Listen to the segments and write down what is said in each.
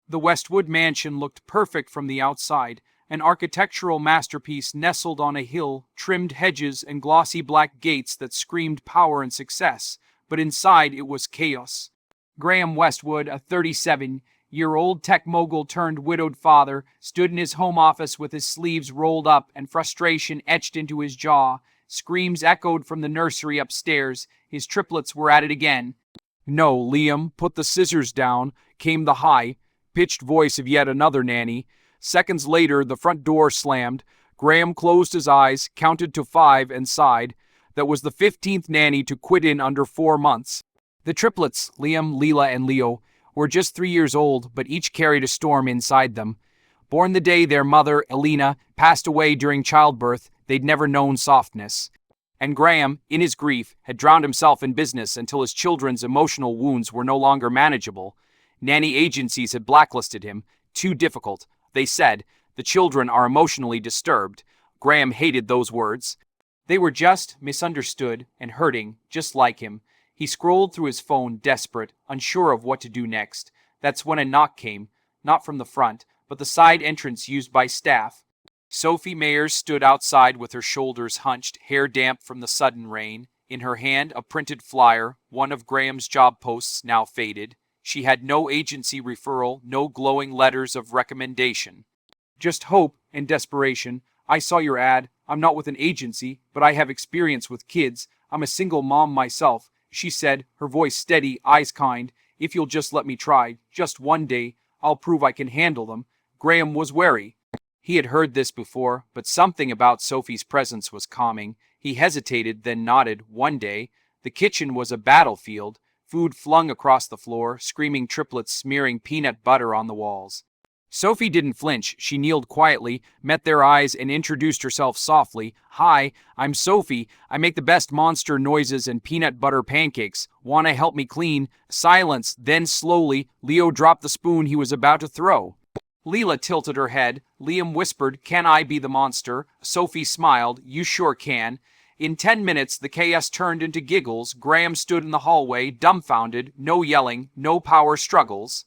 The Westwood mansion looked perfect from the outside, an architectural masterpiece nestled on a hill, trimmed hedges and glossy black gates that screamed power and success, but inside it was chaos. Graham Westwood, a 37-year-old tech mogul turned widowed father, stood in his home office with his sleeves rolled up and frustration etched into his jaw. Screams echoed from the nursery upstairs. His triplets were at it again. "No, Liam, put the scissors down," came the high-pitched voice of yet another nanny. Seconds later, the front door slammed. Graham closed his eyes, counted to 5, and sighed. That was the 15th nanny to quit in under 4 months. The triplets, Liam, Leela, and Leo, were just 3 years old, but each carried a storm inside them. Born the day their mother, Elena, passed away during childbirth, they'd never known softness. And Graham, in his grief, had drowned himself in business until his children's emotional wounds were no longer manageable. Nanny agencies had blacklisted him. Too difficult. They said, the children are emotionally disturbed. Graham hated those words. They were just misunderstood and hurting, just like him. He scrolled through his phone, desperate, unsure of what to do next. That's when a knock came, not from the front, but the side entrance used by staff. Sophie Mayers stood outside with her shoulders hunched, hair damp from the sudden rain. In her hand, a printed flyer, one of Graham's job posts now faded. She had no agency referral, no glowing letters of recommendation. Just hope and desperation. "I saw your ad. I'm not with an agency, but I have experience with kids. I'm a single mom myself," she said, her voice steady, eyes kind. "If you'll just let me try, just one day, I'll prove I can handle them." Graham was wary. He had heard this before, but something about Sophie's presence was calming. He hesitated, then nodded. One day. The kitchen was a battlefield. Food flung across the floor, screaming triplets smearing peanut butter on the walls. Sophie didn't flinch. She kneeled quietly, met their eyes, and introduced herself softly. "Hi, I'm Sophie. I make the best monster noises and peanut butter pancakes. Wanna help me clean?" Silence. Then slowly, Leo dropped the spoon he was about to throw. Leela tilted her head. Liam whispered, "Can I be the monster?" Sophie smiled. "You sure can." In 10 minutes, the chaos turned into giggles. Graham stood in the hallway, dumbfounded. No yelling, no power struggles.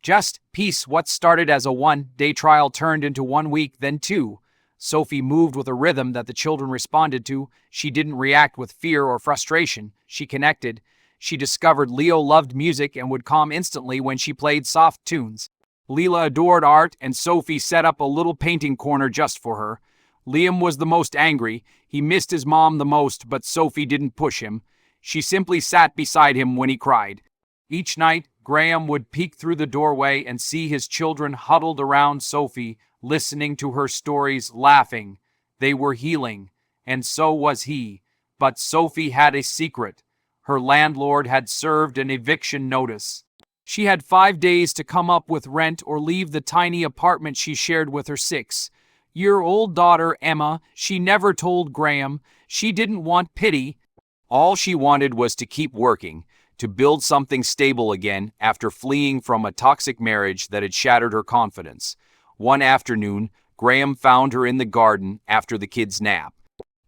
Just peace. What started as a 1-day trial turned into 1 week, then 2. Sophie moved with a rhythm that the children responded to. She didn't react with fear or frustration. She connected. She discovered Leo loved music and would calm instantly when she played soft tunes. Leela adored art, and Sophie set up a little painting corner just for her. Liam was the most angry. He missed his mom the most, but Sophie didn't push him. She simply sat beside him when he cried. Each night, Graham would peek through the doorway and see his children huddled around Sophie, listening to her stories, laughing. They were healing, and so was he. But Sophie had a secret. Her landlord had served an eviction notice. She had 5 days to come up with rent or leave the tiny apartment she shared with her 6-year-old daughter, Emma. She never told Graham. She didn't want pity. All she wanted was to keep working, to build something stable again after fleeing from a toxic marriage that had shattered her confidence. One afternoon, Graham found her in the garden after the kids' nap.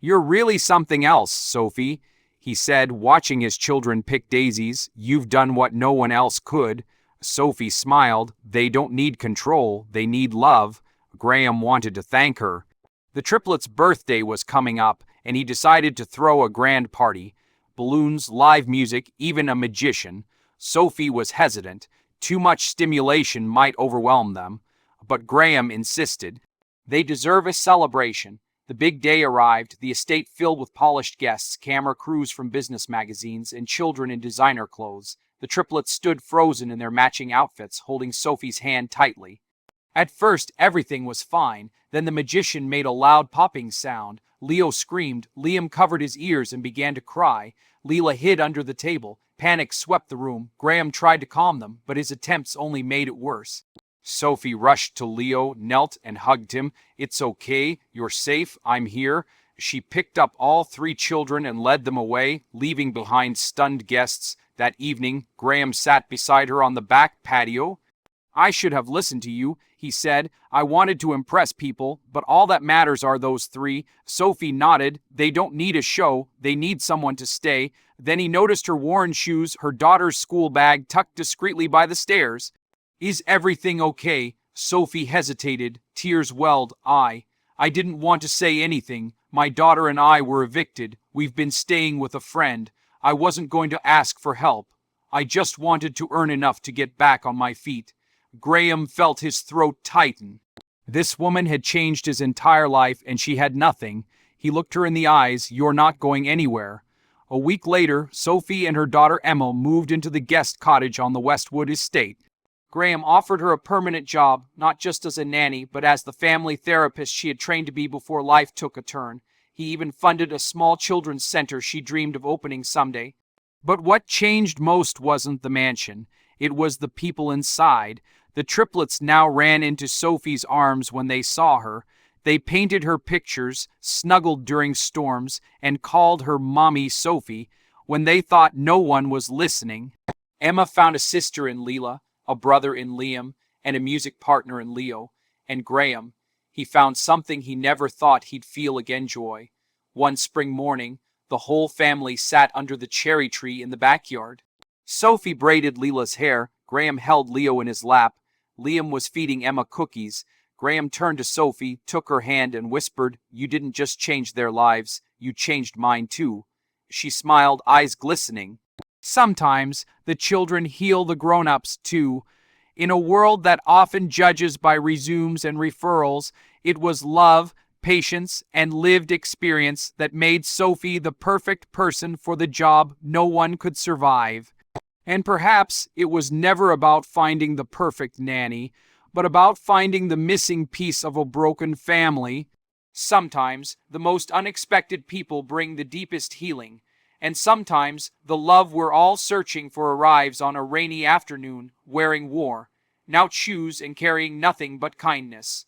"You're really something else, Sophie," he said, watching his children pick daisies. "You've done what no one else could." Sophie smiled. "They don't need control, they need love." Graham wanted to thank her. The triplets' birthday was coming up, and he decided to throw a grand party. Balloons, live music, even a magician. Sophie was hesitant. Too much stimulation might overwhelm them. But Graham insisted. They deserve a celebration. The big day arrived, the estate filled with polished guests, camera crews from business magazines, and children in designer clothes. The triplets stood frozen in their matching outfits, holding Sophie's hand tightly. At first, everything was fine. Then the magician made a loud popping sound. Leo screamed. Liam covered his ears and began to cry. Leela hid under the table. Panic swept the room. Graham tried to calm them, but his attempts only made it worse. Sophie rushed to Leo, knelt and hugged him. "It's okay. You're safe. I'm here." She picked up all 3 children and led them away, leaving behind stunned guests. That evening, Graham sat beside her on the back patio. "I should have listened to you," he said. "I wanted to impress people, but all that matters are those 3. Sophie nodded. "They don't need a show. They need someone to stay." Then he noticed her worn shoes, her daughter's school bag tucked discreetly by the stairs. Is everything okay? Sophie hesitated, tears welled. I didn't want to say anything. My daughter and I were evicted. We've been staying with a friend. I wasn't going to ask for help. I just wanted to earn enough to get back on my feet. Graham felt his throat tighten. This woman had changed his entire life, and she had nothing. He looked her in the eyes. You're not going anywhere. A week later, Sophie and her daughter Emma moved into the guest cottage on the Westwood estate. Graham offered her a permanent job, not just as a nanny, but as the family therapist she had trained to be before life took a turn. He even funded a small children's center she dreamed of opening someday. But what changed most wasn't the mansion. It was the people inside. The triplets now ran into Sophie's arms when they saw her. They painted her pictures, snuggled during storms, and called her Mommy Sophie when they thought no one was listening. Emma found a sister in Leela, a brother in Liam, and a music partner in Leo. And Graham, he found something he never thought he'd feel again: joy. One spring morning, the whole family sat under the cherry tree in the backyard. Sophie braided Leela's hair. Graham held Leo in his lap. Liam was feeding Emma cookies. Graham turned to Sophie, took her hand, and whispered, "You didn't just change their lives, you changed mine too." She smiled, eyes glistening. Sometimes the children heal the grown-ups too. In a world that often judges by resumes and referrals, it was love, patience, and lived experience that made Sophie the perfect person for the job no one could survive. And perhaps it was never about finding the perfect nanny, but about finding the missing piece of a broken family. Sometimes the most unexpected people bring the deepest healing, and sometimes the love we're all searching for arrives on a rainy afternoon, wearing war, now choose and carrying nothing but kindness.